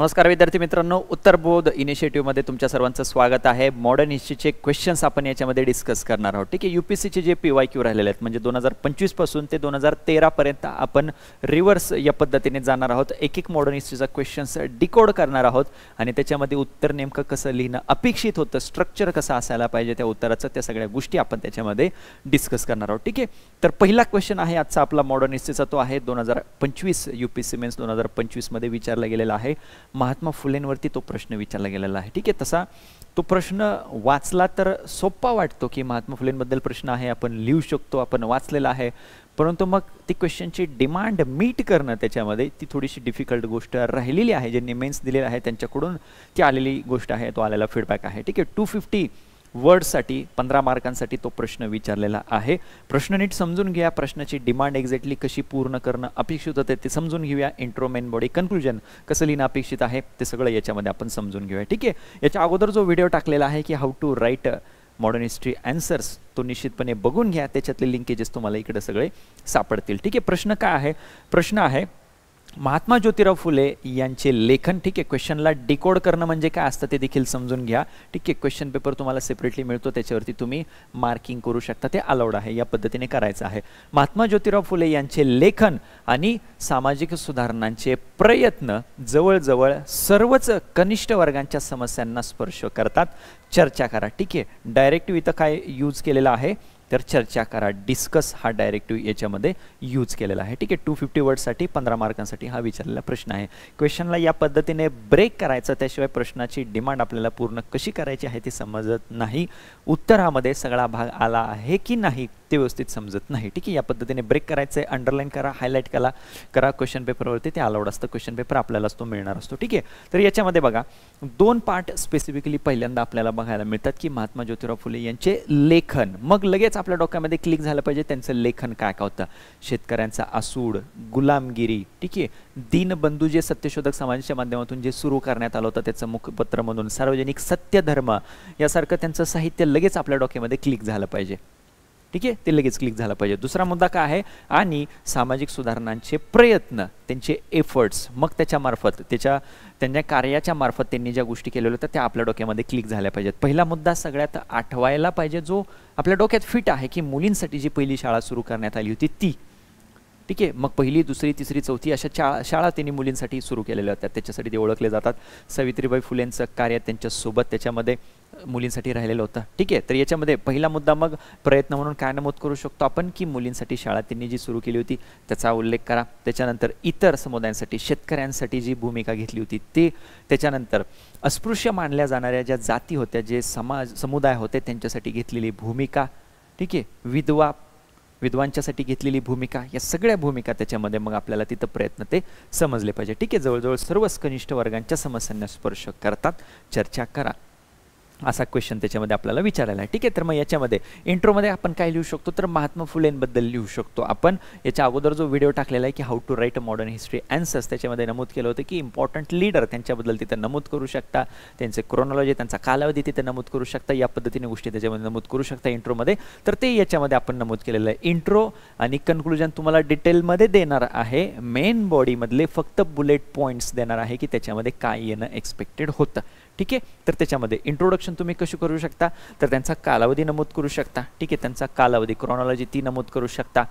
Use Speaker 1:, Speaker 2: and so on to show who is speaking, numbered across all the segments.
Speaker 1: नमस्कार विद्यार्थी मित्रांनो, उत्तरबोध इनिशिएटिव्हमध्ये तुमच्या सर्वांचं स्वागत आहे। मॉडर्न हिस्ट्रीचे क्वेश्चन्स आपण याच्यामध्ये डिस्कस करणार आहोत। ठीक आहे, यूपीएससीचे जे पीवायक्यू राहिलेले आहेत म्हणजे 2025 पासून ते 2013 पर्यंत आपण रिव्हर्स या पद्धतीने जाणार आहोत। एक एक मॉडर्न हिस्ट्रीचा क्वेश्चन्स डिकोड करणार आहोत आणि त्याच्यामध्ये उत्तर नेमकं कसं लिहिणं अपेक्षित होतं, स्ट्रक्चर कसं असायला पाहिजे त्या उत्तराचं, त्या सगळ्या गोष्टी आपण त्याच्यामध्ये डिस्कस करणार आहोत। ठीक आहे, तर पहिला क्वेश्चन आहे आजचा आपला मॉडर्न हिस्ट्रीचा, तो आहे 2025 यूपीएससी मेन्स 2025 मध्ये विचारला गेलेला आहे। महात्मा फुलेंवरती तो प्रश्न विचारला गेलेला आहे। ठीक आहे, तसा तो प्रश्न वाचला तर सोपा वाटतो की महात्मा फुलेंबद्दल प्रश्न आहे, आपण लिहू शकतो, आपण वाचलेला आहे, परंतु मग ती क्वेश्चनची डिमांड मीट करणं त्याच्यामध्ये ती थोडीशी डिफिकल्ट गोष्ट राहिलेली आहे। ज्यांनी मेन्स दिलेला आहे त्यांच्याकडून ती आलेली गोष्ट आहे, तो आलेला फीडबॅक आहे। ठीक आहे, 250 वर्डसाठी 15 मार्कांसाठी तो प्रश्न विचारलेला आहे। प्रश्न नीट समजून घ्या, प्रश्नाची डिमांड एक्झॅक्टली कशी पूर्ण करणं अपेक्षित होते ते समजून घेऊया। इंट्रो, मेन बॉडी, कन्क्लुजन कसं लिहिणं अपेक्षित आहे ते सगळं याच्यामध्ये आपण समजून घेऊया। ठीक आहे, याच्या अगोदर जो व्हिडिओ टाकलेला आहे की how to write modern history answers, तो निश्चितपणे बघून घ्या, त्याच्यातले लिंकेजेस तुम्हाला इकडे सगळे सापडतील। ठीक आहे, प्रश्न काय आहे? प्रश्न आहे महात्मा ज्योतिराव फुले यांचे लेखन। ठीक आहे, क्वेश्चनला डिकोड करणं म्हणजे काय असतं ते देखील समजून घ्या। ठीक आहे, क्वेश्चन पेपर तुम्हाला सेपरेटली मिळतो, त्याच्यावरती तुम्ही मार्किंग करू शकता, ते अलाउड आहे, या पद्धतीने करायचं आहे। महात्मा ज्योतिराव फुले यांचे लेखन आणि सामाजिक सुधारणांचे प्रयत्न जवळजवळ सर्वच कनिष्ठ वर्गांच्या समस्यांना स्पर्श करतात। चर्चा करा। ठीक आहे, डायरेक्टिव्ह इथं काय यूज केलेला आहे तर चर्चा करा, डिस्कस हा डायरेक्टिव्ह याच्यामध्ये यूज केलेला आहे। ठीक आहे, 250 वर्डसाठी 15 मार्कांसाठी हा विचारलेला प्रश्न आहे। क्वेश्चनला या पद्धतीने ब्रेक करायचं, त्याशिवाय प्रश्नाची डिमांड आपल्याला पूर्ण कशी करायची आहे ते समजत नाही, उत्तरामध्ये सगळा भाग आला आहे की नाही ते व्यवस्थित समजत नाही। ठीक आहे, या पद्धतीने ब्रेक करायचं आहे, अंडरलाईन करा, हायलाईट करा क्वेश्चन पेपरवरती, ते अलाउड असतं, क्वेश्चन पेपर आपल्यालाच तो मिळणार असतो। ठीक आहे, तर याच्यामध्ये बघा दोन पार्ट स्पेसिफिकली पहिल्यांदा आपल्याला बघायला मिळतात की महात्मा ज्योतिराव फुले यांचे लेखन, मग लगेच आपल्या डोक्यामध्ये क्लिक झालं पाहिजे त्यांचं लेखन काय काय होतं। शेतकऱ्यांचा आसूड, गुलामगिरी, ठीक आहे, दीनबंधू जे सत्यशोधक समाजाच्या माध्यमातून जे सुरू करण्यात आलं होतं त्याचं मुखपत्र म्हणून, सार्वजनिक सत्यधर्म यासारखं त्यांचं साहित्य लगेच आपल्या डोक्यामध्ये क्लिक झालं पाहिजे। ठीक आहे, ते लगेच क्लिक झालं पाहिजे। दुसरा मुद्दा काय आहे, आणि सामाजिक सुधारणांचे प्रयत्न, त्यांचे एफर्ट्स, मग त्याच्यामार्फत त्यांच्या कार्याच्या मार्फत त्यांनी ज्या गोष्टी केलेल्या होत्या त्या आपल्या डोक्यामध्ये क्लिक झाल्या पाहिजेत। पहिला मुद्दा सगळ्यात आठवायला पाहिजे जो आपल्या डोक्यात फिट आहे की मुलींसाठी जी पहिली शाळा सुरू करण्यात आली होती ती। ठीक आहे, मग पहिली, दुसरी, तिसरी, चौथी अशा शाळा त्यांनी मुलींसाठी सुरू केलेल्या होत्या, त्याच्यासाठी ते ओळखले जातात। सावित्रीबाई फुलेंचं कार्य त्यांच्यासोबत त्याच्यामध्ये मुलींसाठी राहिलेलं होतं। ठीक आहे, तर याच्यामध्ये पहिला मुद्दा मग प्रयत्न म्हणून काय नमूद करू शकतो आपण की मुलींसाठी शाळा त्यांनी जी सुरू केली होती त्याचा उल्लेख करा। त्याच्यानंतर इतर समुदायांसाठी, शेतकऱ्यांसाठी जी भूमिका घेतली होती ते, त्याच्यानंतर अस्पृश्य मानल्या जाणाऱ्या ज्या जाती होत्या, जे समुदाय होते त्यांच्यासाठी घेतलेली भूमिका, ठीक आहे, विद्वांच्यासाठी घेतलेली भूमिका, या सगळ्या भूमिका त्याच्यामध्ये मग आपल्याला तिथं प्रयत्न ते समजले पाहिजे। ठीक आहे, जवळजवळ सर्वच कनिष्ठ वर्गांच्या समस्यांना स्पर्श करतात, चर्चा करा, असा क्वेश्चन त्याच्यामध्ये आपल्याला विचारायला आहे। ठीक आहे, तर मग याच्यामध्ये इंट्रोमध्ये आपण काय लिहू शकतो तर महात्मा फुलेंबद्दल लिहू शकतो आपण। याच्या अगोदर जो व्हिडिओ टाकलेला आहे की how to write a modern history answers, त्याच्यामध्ये नमूद केलं होतं की इम्पॉर्टंट लीडर त्यांच्याबद्दल तिथं नमूद करू शकता, त्यांचे क्रोनॉलॉजी, त्यांचा कालावधी तिथे नमूद करू शकता, या पद्धतीने गोष्टी त्याच्यामध्ये नमूद करू शकता इंट्रोमध्ये, तर ते याच्यामध्ये आपण नमूद केलेलं आहे। इंट्रो आणि कन्क्लुजन तुम्हाला डिटेलमध्ये देणार आहे, मेन बॉडीमधले फक्त बुलेट पॉईंट्स देणार आहे की त्याच्यामध्ये काय येणं एक्सपेक्टेड होतं। ठीक आहे, तर त्याच्यामध्ये इंट्रोडक्शन तुम्ही कशी करू शकता तर त्यांचा कालावधी नमूद करू शकता। ठीक आहे, त्यांचा कालावधी, क्रोनॉलॉजी ती नमूद करू शकता,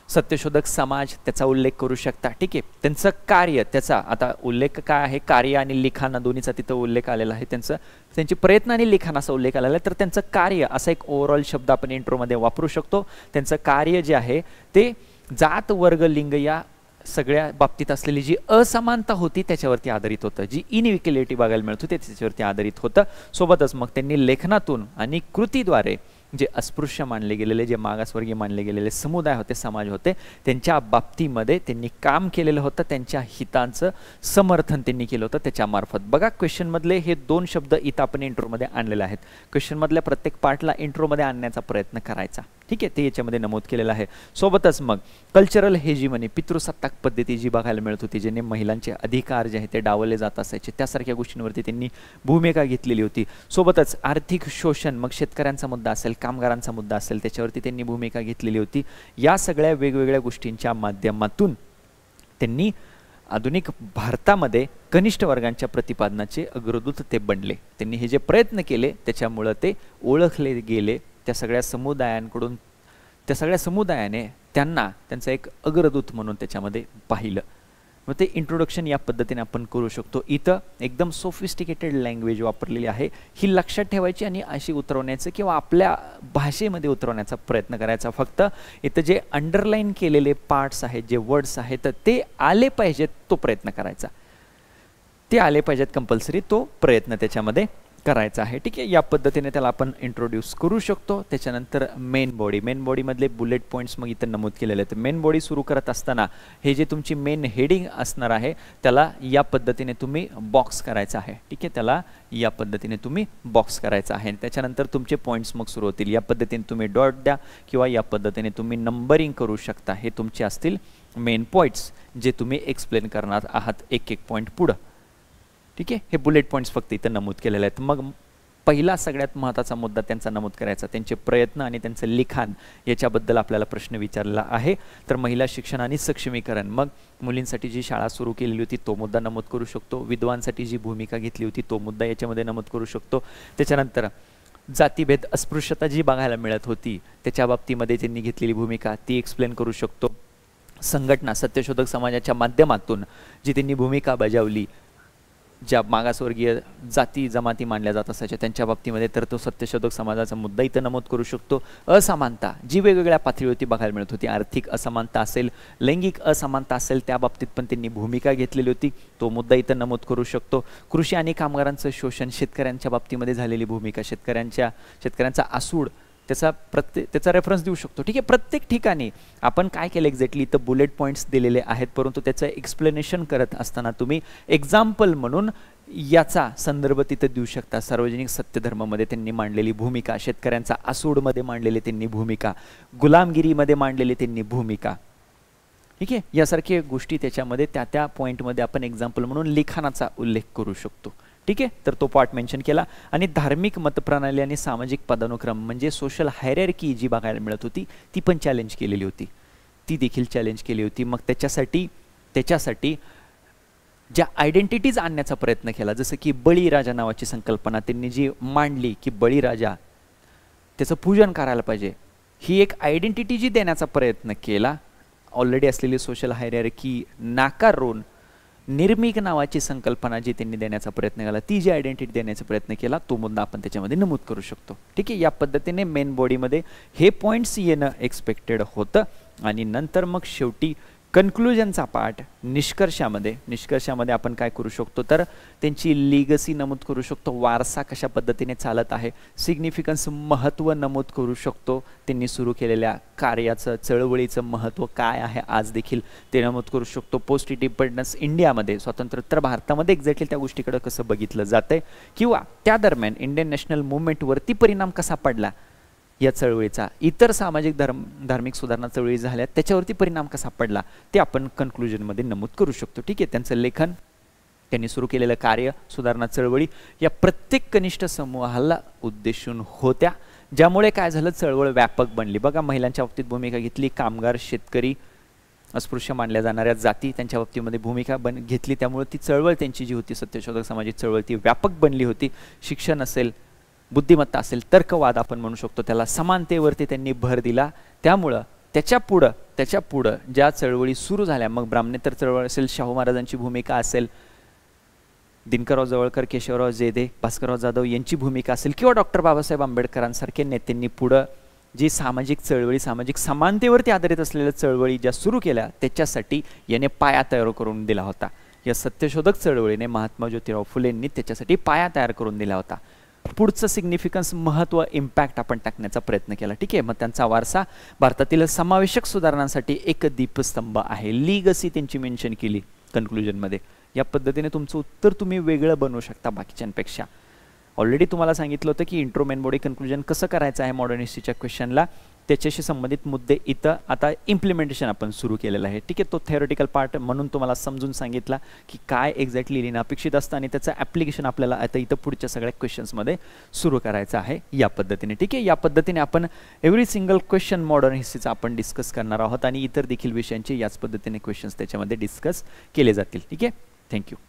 Speaker 1: सत्यशोधक समाज त्याचा उल्लेख करू शकता। ठीक आहे, त्यांचं कार्य, त्याचा आता उल्लेख काय आहे, कार्य आणि लिखाण दोन्हीचा तिथं उल्लेख आलेला आहे, त्यांचे प्रयत्न आणि लिखाण असा उल्लेख आलेला आहे, तर त्यांचं कार्य असा एक ओव्हरऑल शब्द आपण इंट्रोमध्ये वापरू शकतो। त्यांचं कार्य जे आहे ते जात, वर्ग, लिंग या सगळ्या बाबतीत असलेली जी असमानता होती त्याच्यावरती आधारित होतं, जी इनइक्वॅलिटी बघायला मिळत होती त्याच्यावरती आधारित होतं। सोबतच मग त्यांनी लेखनातून आणि कृतीद्वारे जे अस्पृश्य मानले गेलेले, जे मागासवर्गीय मानले गेलेले समुदाय होते, समाज होते, त्यांच्या बाबतीमध्ये त्यांनी काम केलेलं होतं, त्यांच्या हितांचं समर्थन त्यांनी केलं होतं त्याच्यामार्फत। बघा क्वेश्चनमधले हे दोन शब्द इथं आपण इंट्रोमध्ये आणलेले आहेत, क्वेश्चनमधल्या प्रत्येक पार्टला इंट्रोमध्ये आणण्याचा प्रयत्न करायचा। ठीक आहे, ते याच्यामध्ये नमूद केलेलं आहे। सोबतच मग कल्चरल हेजिमनी, पितृसत्ताक पद्धती जी बघायला मिळत होती, ज्याने महिलांचे अधिकार जे आहे ते डावलले जात असायचे, त्यासारख्या गोष्टींवरती त्यांनी भूमिका घेतलेली होती। सोबतच आर्थिक शोषण, मग शेतकऱ्यांचा मुद्दा असेल, कामगारांचा मुद्दा असेल, त्याच्यावरती त्यांनी भूमिका घेतलेली होती। या सगळ्या वेगवेगळ्या गोष्टींच्या माध्यमातून त्यांनी आधुनिक भारतामध्ये कनिष्ठ वर्गांच्या प्रतिपादनाचे अग्रदूत ते बनले. त्यांनी हे जे प्रयत्न केले त्याच्यामुळं ते ओळखले गेले. त्या सगळ्या समुदायांकडून, त्या सगळ्या समुदायाने त्यांना त्यांचा एक अग्रदूत म्हणून त्याच्यामध्ये पाहिलं. मग ते इंट्रोडक्शन या पद्धतीने आपण करू शकतो. इथं एकदम सोफिस्टिकेटेड लँग्वेज वापरलेली आहे, ही लक्षात ठेवायची आणि अशी उतरवण्याचं किंवा आपल्या भाषेमध्ये उतरवण्याचा प्रयत्न करायचा. फक्त इथं जे अंडरलाईन केलेले पार्ट्स आहेत, जे वर्ड्स आहेत, ते आले पाहिजेत तो प्रयत्न करायचा. ते आले पाहिजेत कंपल्सरी, तो प्रयत्न त्याच्यामध्ये करायचा आहे. ठीक आहे, या पद्धतीने त्याला आपण इंट्रोड्यूस करू शकतो. त्याच्यानंतर मेन बॉडीमधले बुलेट पॉईंट्स मग इथं नमूद केलेले आहेत. मेन बॉडी सुरू करत असताना हे जे तुमची मेन हेडिंग असणार आहे त्याला या पद्धतीने तुम्ही बॉक्स करायचं आहे. ठीक आहे, त्याला या पद्धतीने तुम्ही बॉक्स करायचं आहे. त्याच्यानंतर तुमचे पॉईंट्स मग सुरू होतील. या पद्धतीने तुम्ही डॉट द्या किंवा या पद्धतीने तुम्ही नंबरिंग करू शकता. हे तुमचे असतील मेन पॉईंट्स जे तुम्ही एक्सप्लेन करणार आहात एक एक पॉईंट पुढं. ठीक आहे, हे बुलेट पॉईंट्स फक्त इथं नमूद केलेले आहेत. मग पहिला सगळ्यात महत्त्वाचा मुद्दा त्यांचा नमूद करायचा, त्यांचे प्रयत्न आणि त्यांचं लिखाण याच्याबद्दल आपल्याला प्रश्न विचारलेला आहे. तर महिला शिक्षण आणि सक्षमीकरण, मग मुलींसाठी जी शाळा सुरू केलेली होती तो मुद्दा नमूद करू शकतो. विधवांसाठी जी भूमिका घेतली होती तो मुद्दा याच्यामध्ये नमूद करू शकतो. त्याच्यानंतर जातीभेद अस्पृश्यता जी बघायला मिळत होती त्याच्या बाबतीमध्ये त्यांनी घेतलेली भूमिका ती एक्सप्लेन करू शकतो. संघटना सत्यशोधक समाजाच्या माध्यमातून जी त्यांनी भूमिका बजावली, ज्या मागासवर्गीय जाती जमाती मानल्या जात असायच्या त्यांच्या बाबतीमध्ये, तर तो सत्यशोधक समाजाचा मुद्दा इथं नमूद करू शकतो. असमानता जी वेगवेगळ्या पातळीवरती बघायला मिळत होती, आर्थिक असमानता असेल, लैंगिक असमानता असेल, त्या बाबतीत पण त्यांनी भूमिका घेतलेली होती, तो मुद्दा इथं नमूद करू शकतो. कृषी आणि कामगारांचं शोषण, शेतकऱ्यांच्या बाबतीमध्ये झालेली भूमिका, शेतकऱ्यांचा आसूड, त्याचा रेफरन्स देऊ शकतो. ठीक आहे, प्रत्येक ठिकाणी आपण काय केलं एक्झॅक्टली इथं बुलेट पॉईंट्स दिलेले आहेत, परंतु त्याचं एक्सप्लेनेशन करत असताना तुम्ही एक्झाम्पल म्हणून याचा संदर्भ तिथं देऊ शकता. सार्वजनिक सत्यधर्मामध्ये त्यांनी मांडलेली भूमिका, शेतकऱ्यांचा आसूडमध्ये मांडलेली त्यांनी भूमिका, गुलामगिरीमध्ये मांडलेली त्यांनी भूमिका. ठीक आहे, यासारख्या गोष्टी त्याच्यामध्ये त्या पॉईंटमध्ये आपण एक्झाम्पल म्हणून लिखाणाचा उल्लेख करू शकतो. ठीक आहे, तर तो पार्ट मेन्शन केला. आणि धार्मिक मतप्रणाली आणि सामाजिक पदानुक्रम म्हणजे सोशल हायरार्की जी बघायला मिळत होती ती पण चॅलेंज केलेली होती, ती देखील चॅलेंज केली होती. मग त्याच्यासाठी ज्या आयडेंटिटीज आणण्याचा प्रयत्न केला, जसं की बळीराजा नावाची संकल्पना त्यांनी जी मांडली की बळीराजा त्याचं पूजन करायला पाहिजे, ही एक आयडेंटिटी जी देण्याचा प्रयत्न केला. ऑलरेडी असलेली सोशल हायरार्की नाकारून निर्मिक नावाची संकल्पना जी त्यांनी देण्याचा प्रयत्न केला, ती जी आयडेंटिटी देण्याचा प्रयत्न केला, तो मुद्दा आपण त्याच्यामध्ये नमूद करू शकतो. ठीक आहे, या पद्धतीने मेन बॉडीमध्ये हे पॉईंट्स येणं एक्सपेक्टेड होतं. आणि नंतर मग शेवटी कन्क्लुजनचा पार्ट, निष्कर्षामध्ये आपण काय करू शकतो, तर त्यांची लिगसी नमूद करू शकतो, वारसा कशा पद्धतीने चालत आहे, सिग्निफिकन्स महत्त्व नमूद करू शकतो, त्यांनी सुरू केलेल्या कार्याचं चळवळीचं महत्त्व काय आहे आज देखील ते नमूद करू शकतो. पोस्ट इंडिपेंडन्स इंडियामध्ये, स्वातंत्र्योत्तर भारतामध्ये एक्झॅक्टली त्या गोष्टीकडे कसं बघितलं जातंय किंवा त्या दरम्यान इंडियन नॅशनल मुवमेंटवरती परिणाम कसा पडला या चळवळीचा, इतर सामाजिक धार्मिक सुधारणा चळवळी झाल्या त्याच्यावरती परिणाम कसा पडला, ते आपण कन्क्लुजनमध्ये नमूद करू शकतो. ठीक आहे, त्यांचं लेखन, त्यांनी सुरू केलेलं कार्य, सुधारणा चळवळी या प्रत्येक कनिष्ठ समूहाला उद्देशून होत्या, ज्यामुळे काय झालं, चळवळ व्यापक बनली. बघा, महिलांच्या बाबतीत भूमिका घेतली, कामगार, शेतकरी, अस्पृश्य मानल्या जाणाऱ्या जाती त्यांच्या बाबतीमध्ये भूमिका घेतली, त्यामुळे ती चळवळ त्यांची जी होती सत्यशोधक समाजाची चळवळ ती व्यापक बनली होती. शिक्षण असेल, बुद्धिमत्ता असेल, तर्कवाद आपण म्हणू शकतो त्याला, समानतेवरती त्यांनी भर दिला. त्यामुळं त्याच्या पुढं ज्या चळवळी सुरू झाल्या, मग ब्राह्मणेतर चळवळ असेल, शाहू महाराजांची भूमिका असेल, दिनकरराव जवळकर, केशवराव जेदे, भास्करराव जाधव यांची भूमिका असेल, किंवा डॉक्टर बाबासाहेब आंबेडकरांसारख्या नेत्यांनी पुढं जी सामाजिक चळवळी, सामाजिक समानतेवरती आधारित असलेल्या चळवळी ज्या सुरू केल्या, त्याच्यासाठी याने पाया तयार करून दिला होता. या सत्यशोधक चळवळीने महात्मा ज्योतिराव फुलेंनी त्याच्यासाठी पाया तयार करून दिला होता. पुढचं सिग्निफिकन्स, महत्त्व, इम्पॅक्ट आपण टाकण्याचा प्रयत्न केला. ठीक आहे, मग त्यांचा वारसा भारतातील समावेशक सुधारणांसाठी एक दीपस्तंभ आहे, लिगसी त्यांची मेन्शन केली कन्क्लुजनमध्ये. या पद्धतीने तुमचं उत्तर तुम्ही वेगळं बनवू शकता बाकीच्यांपेक्षा. ऑलरेडी तुम्हाला सांगितलं होतं की इंट्रो, मेन बॉडी, कन्क्लुजन कसं करायचं आहे मॉडर्न हिस्ट्रीच्या क्वेश्चनला, त्याच्याशी संबंधित मुद्दे इथं आता इम्प्लिमेंटेशन आपण सुरू केलेलं आहे. ठीक आहे, तो थेरोटिकल पार्ट म्हणून तुम्हाला समजून सांगितला की काय एक्झॅक्टली लिहिणं अपेक्षित असतं आणि त्याचं ॲप्लिकेशन आपल्याला आता इथं पुढच्या सगळ्या क्वेश्चन्समध्ये सुरू करायचं आहे या पद्धतीने. ठीक आहे, या पद्धतीने आपण एव्हरी सिंगल क्वेश्चन मॉडर्न हिस्ट्रीचा आपण डिस्कस करणार आहोत आणि इतर देखील विषयांचे याच पद्धतीने क्वेश्चन्स त्याच्यामध्ये डिस्कस केले जातील. ठीक आहे, थँक्यू.